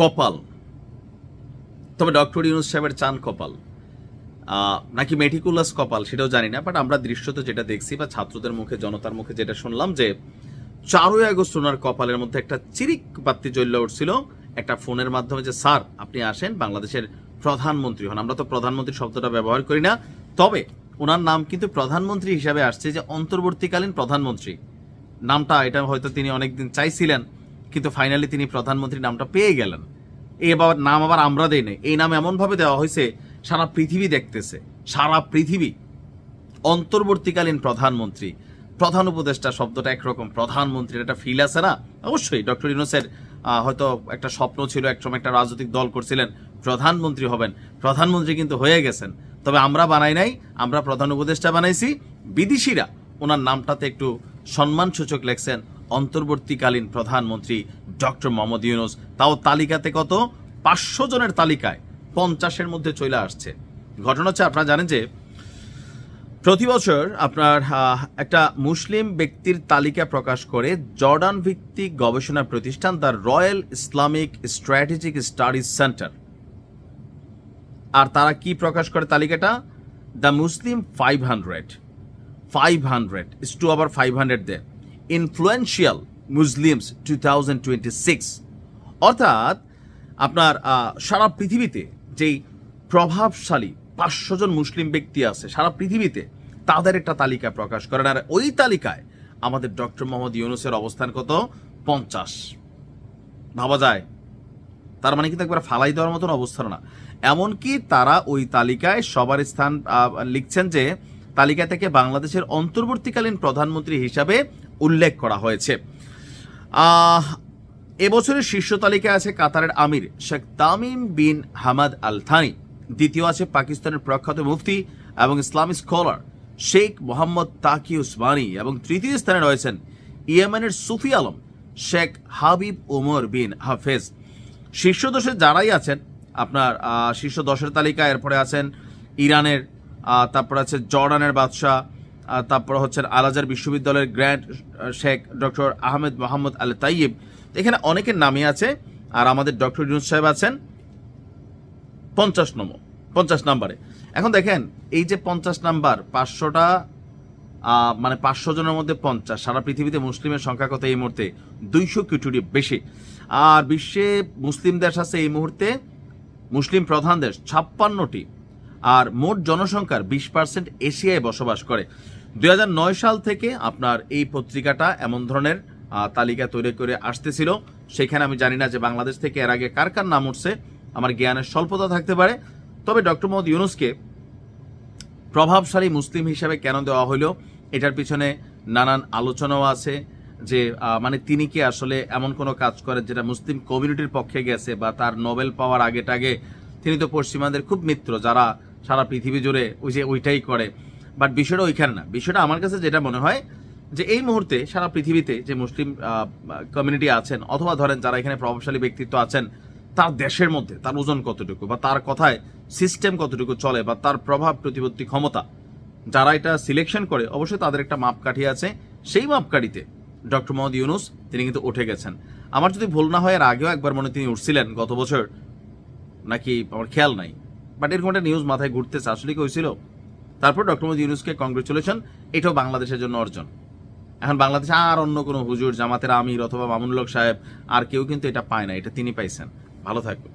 কপাল, তবে ডক্টর ইউনূস সাহেবের চান কপাল নাকি মেটিকুলাস কপাল সেটাও জানি না, বাট আমরা দৃশ্যত যেটা দেখছি বা ছাত্রদের মুখে জনতার মুখে যেটা শুনলাম যে 4ই আগস্ট ওনার কপালের মধ্যে একটা চিরিক বাতি জ্বলে উঠছিল একটা ফোনের মাধ্যমে, যে স্যার আপনি আসেন বাংলাদেশের প্রধানমন্ত্রী হন। আমরা তো প্রধানমন্ত্রী শব্দটা ব্যবহার করি না, তবে ওনার নাম কিন্তু প্রধানমন্ত্রী হিসাবে আসছে, যে অন্তর্বর্তীকালীন প্রধানমন্ত্রী নামটা, এটা হয়তো তিনি অনেকদিন চাইছিলেন, কিন্তু ফাইনালি তিনি প্রধানমন্ত্রী নামটা পেয়ে গেলেন। এই নাম আবার আমরা দেই নাই, এই নাম এমনভাবে দেওয়া হয়েছে সারা পৃথিবী দেখতেছে, সারা পৃথিবী। অন্তর্বর্তীকালীন প্রধানমন্ত্রী, প্রধান উপদেষ্টা শব্দটা একরকম, প্রধানমন্ত্রীর একটা ফিল আছে না? অবশ্যই ডক্টর ইউনূসের হয়তো একটা স্বপ্ন ছিল, একসময় একটা রাজনৈতিক দল করছিলেন প্রধানমন্ত্রী হবেন, প্রধানমন্ত্রী কিন্তু হয়ে গেছেন। তবে আমরা বানাই নাই, আমরা প্রধান উপদেষ্টা বানাইছি। বিদেশিরা ওনার নামটাতে একটু সম্মানসূচক লেখছেন অন্তর্বর্তীকালীন প্রধানমন্ত্রী ডক্টর মোহাম্মদ ইউনূস। তাও তালিকাতে কত, 500 জনের তালিকায় 50-এর মধ্যে চলে আসছে। ঘটনা হচ্ছে, আপনারা জানেন যে প্রতি বছর আপনার একটা মুসলিম ব্যক্তির তালিকা প্রকাশ করে জর্ডান ভিত্তিক গবেষণা প্রতিষ্ঠান the Royal Islamic Strategic Studies Centre. আর তারা কি প্রকাশ করে তালিকাটা? দ্য মুসলিম 500 is to আবার 500 দেয়, ইনফ্লুয়েন্সিয়াল মুসলিমস 2026। অর্থাৎ আপনার সারা পৃথিবীতে যেই প্রভাবশালী 500 জন মুসলিম ব্যক্তি আছে সারা পৃথিবীতে, তাদের একটা তালিকা প্রকাশ করেন। আর ওই তালিকায় আমাদের ডক্টর মোহাম্মদ ইউনূসের অবস্থান কত? 50। ভাবা যায়? তার মানে কিন্তু একবার ফালাই দেওয়ার মতন অবস্থা না। এমনকি তারা ওই তালিকায় সবার স্থান লিখছেন যে তালিকা থেকে বাংলাদেশের অন্তর্বর্তীকালীন প্রধানমন্ত্রী হিসাবে উল্লেখ করা হয়েছে। এবছরের শীর্ষ তালিকায় আছে কাতারের আমির Sheikh Tamim bin Hamad Al Thani, দ্বিতীয় আছে পাকিস্তানের প্রখ্যাত মুফতি এবং ইসলামিক স্কলার শেখ মোহাম্মদ তাকি উসমানী, এবং তৃতীয় স্থানে রয়েছেন ইয়েমেনের সুফি আলম শেখ হাবিব ওমর বিন হাফেজ। শীর্ষ 10-এ যারাই আছেন আপনার শীর্ষ 10-এর তালিকায়, এরপরে আছেন ইরানের, তারপর আছে জর্ডানের বাদশাহ, তারপর হচ্ছেন আল আজহার বিশ্ববিদ্যালয়ের grand Sheikh doctor Ahmed Mohammad আল তাইয়িব। এখানে অনেকের নামই আছে। আর আমাদের ডক্টর ইউনূস সাহেব আছেন 50 নম্বরে। এখন দেখেন এই যে 50 নাম্বার, 500টা মানে 500 জনের মধ্যে 50, সারা পৃথিবীতে মুসলিমের সংখ্যা কত এই মুহূর্তে? 200 কোটির বেশি। আর বিশ্বে মুসলিম দেশ আছে এই মুহূর্তে, মুসলিম প্রধান দেশ 56টি, আর মোট জনসংখ্যার 20% এশিয়ায় বসবাস করে। 2009 সাল থেকে আপনার এই পত্রিকাটা এমন ধরনের তালিকা তৈরি করে আসতেছিল। সেখানে আমি জানি না যে বাংলাদেশ থেকে এর আগে কার কার নাম উঠছে, আমার জ্ঞানের স্বল্পতা থাকতে পারে। তবে ডক্টর মোহাম্মদ ইউনূসকে প্রভাবশালী মুসলিম হিসাবে কেন দেওয়া হলো, এটার পিছনে নানান আলোচনাও আছে, যে মানে তিনি কি আসলে এমন কোনো কাজ করেন যেটা মুসলিম কমিউনিটির পক্ষে গেছে, বা তার নোবেল পাওয়ার আগে তিনি তো পশ্চিমাদের খুব মিত্র, যারা সারা পৃথিবী জুড়ে ওইটাই করে। বাট বিষয়টা ওইখানে না। বিষয়টা আমার কাছে যেটা মনে হয় যে এই মুহূর্তে সারা পৃথিবীতে যে মুসলিম কমিউনিটি আছেন, অথবা ধরেন যারা এখানে প্রভাবশালী ব্যক্তিত্ব আছেন, তার দেশের মধ্যে তার ওজন কতটুকু, বা তার কথায় সিস্টেম কতটুকু চলে, বা তার প্রভাব প্রতিপত্তি ক্ষমতা, যারা এটা সিলেকশন করে অবশ্যই তাদের একটা মাপকাঠি আছে। সেই মাপকাঠিতে ডক্টর মোহাম্মদ ইউনূস তিনি কিন্তু উঠে গেছেন। আমার যদি ভুল না হয় এর আগেও একবার মনে তিনি উঠছিলেন গত বছর, নাকি আমার খেয়াল নাই, বাট এরকম একটা নিউজ মাথায় ঘুরতেছে, আসলে কি হয়েছিল। তারপর ডক্টর মোহাম্মদ ইউনূসকে কংগ্রেচুলেশন, এটাও বাংলাদেশের জন্য অর্জন। এখন বাংলাদেশে আর অন্য কোনো হুজুর, জামাতের আমির অথবা মামুনুল হক সাহেব আর কেউ কিন্তু এটা পায় না, এটা তিনি পাইছেন। ভালো থাকবেন।